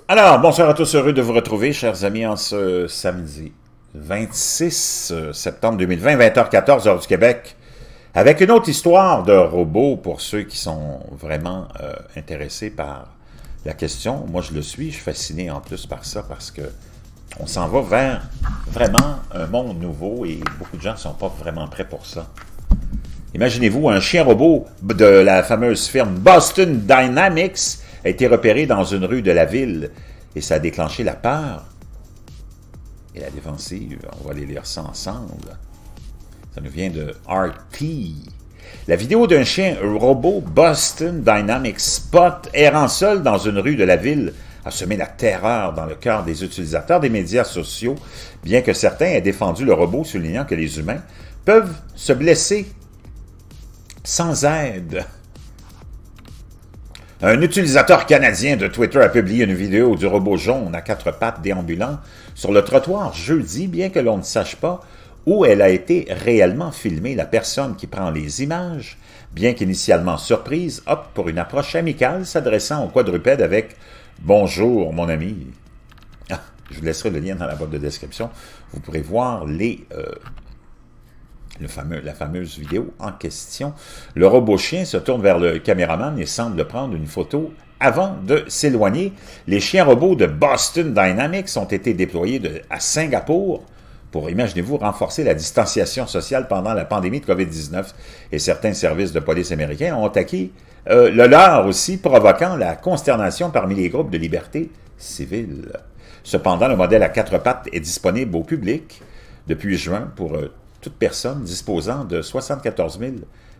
Alors, bonsoir à tous, heureux de vous retrouver, chers amis, en ce samedi 26 septembre 2020, 20h14, heure du Québec, avec une autre histoire de robot pour ceux qui sont vraiment intéressés par la question. Moi, je le suis, je suis fasciné en plus par ça, parce que on s'en va vers vraiment un monde nouveau et beaucoup de gens ne sont pas vraiment prêts pour ça. Imaginez-vous, un chien robot de la fameuse firme Boston Dynamics a été repéré dans une rue de la ville et ça a déclenché la peur et la défensive. On va aller lire ça ensemble. Ça nous vient de RT. La vidéo d'un chien robot Boston Dynamics Spot errant seul dans une rue de la ville a semé la terreur dans le cœur des utilisateurs des médias sociaux, bien que certains aient défendu le robot, soulignant que les humains peuvent se blesser sans aide. Un utilisateur canadien de Twitter a publié une vidéo du robot jaune à quatre pattes déambulant sur le trottoir jeudi, bien que l'on ne sache pas où elle a été réellement filmée. La personne qui prend les images, bien qu'initialement surprise, opte pour une approche amicale s'adressant au quadrupède avec « Bonjour, mon ami ». Je vous laisserai le lien dans la boîte de description. Vous pourrez voir la fameuse vidéo en question. Le robot chien se tourne vers le caméraman et semble prendre une photo avant de s'éloigner. Les chiens robots de Boston Dynamics ont été déployés à Singapour pour, imaginez-vous, renforcer la distanciation sociale pendant la pandémie de COVID-19. Et certains services de police américains ont acquis le leur aussi, provoquant la consternation parmi les groupes de liberté civile. Cependant, le modèle à quatre pattes est disponible au public depuis juin pour toute personne disposant de 74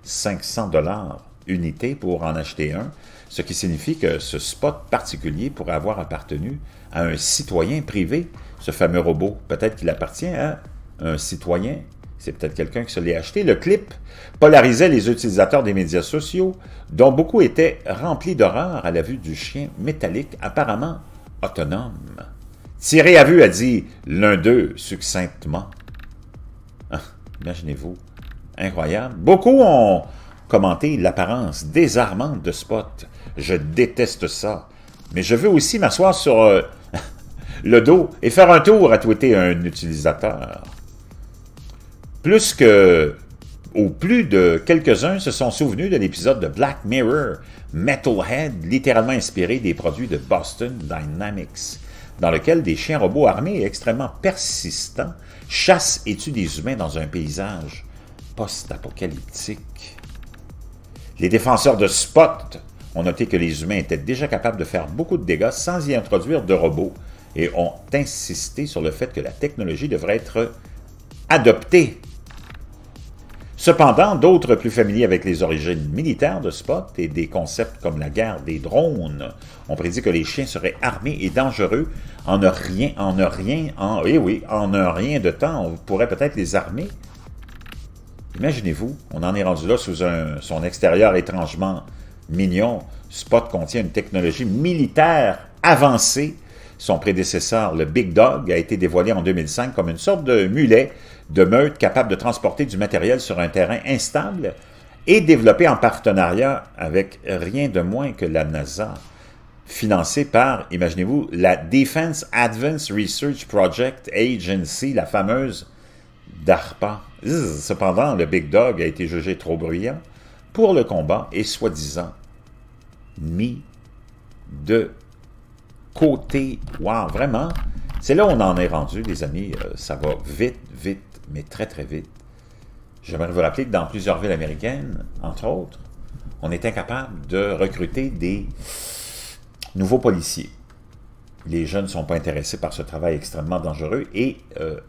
500 $ unité pour en acheter un, ce qui signifie que ce spot particulier pourrait avoir appartenu à un citoyen privé, ce fameux robot. Peut-être qu'il appartient à un citoyen, c'est peut-être quelqu'un qui se l'est acheté. Le clip polarisait les utilisateurs des médias sociaux, dont beaucoup étaient remplis d'horreur à la vue du chien métallique apparemment autonome. Tiré à vue, a dit l'un d'eux succinctement. Imaginez-vous, incroyable. Beaucoup ont commenté l'apparence désarmante de Spot. Je déteste ça. Mais je veux aussi m'asseoir sur le dos et faire un tour, a tweeté un utilisateur. Plus de quelques-uns se sont souvenus de l'épisode de Black Mirror, Metalhead, littéralement inspiré des produits de Boston Dynamics, dans lequel des chiens robots armés et extrêmement persistants chassent et tuent des humains dans un paysage post-apocalyptique. Les défenseurs de Spot ont noté que les humains étaient déjà capables de faire beaucoup de dégâts sans y introduire de robots et ont insisté sur le fait que la technologie devrait être adoptée. Cependant, d'autres plus familiers avec les origines militaires de Spot et des concepts comme la guerre des drones ont prédit que les chiens seraient armés et dangereux en un rien de temps. On pourrait peut-être les armer. Imaginez-vous, on en est rendu là sous son extérieur étrangement mignon. Spot contient une technologie militaire avancée. Son prédécesseur, le Big Dog, a été dévoilé en 2005 comme une sorte de mulet de meute capable de transporter du matériel sur un terrain instable et développé en partenariat avec rien de moins que la NASA, financé par, imaginez-vous, la Defense Advanced Research Project Agency, la fameuse DARPA. Cependant, le Big Dog a été jugé trop bruyant pour le combat et soi-disant mis de côté. Wow, vraiment, c'est là où on en est rendu, les amis. Ça va vite, mais très, très vite. J'aimerais vous rappeler que dans plusieurs villes américaines, entre autres, on est incapable de recruter des nouveaux policiers. Les jeunes ne sont pas intéressés par ce travail extrêmement dangereux et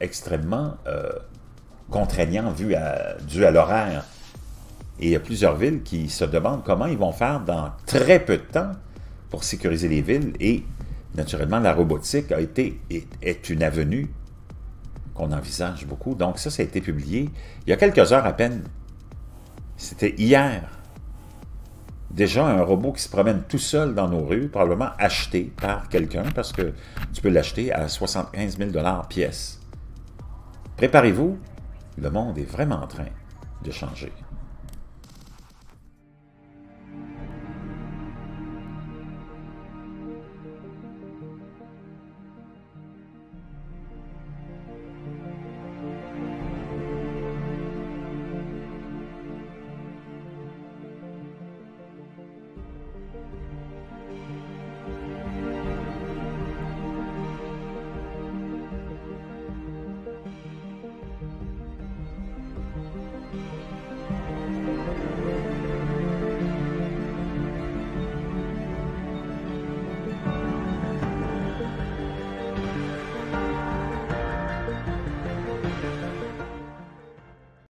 extrêmement contraignant dû à l'horaire. Et il y a plusieurs villes qui se demandent comment ils vont faire dans très peu de temps pour sécuriser les villes. Et naturellement, la robotique est une avenue qu'on envisage beaucoup. Donc ça a été publié il y a quelques heures à peine. C'était hier. Déjà, un robot qui se promène tout seul dans nos rues, probablement acheté par quelqu'un, parce que tu peux l'acheter à 75 000 $ pièce. Préparez-vous, le monde est vraiment en train de changer.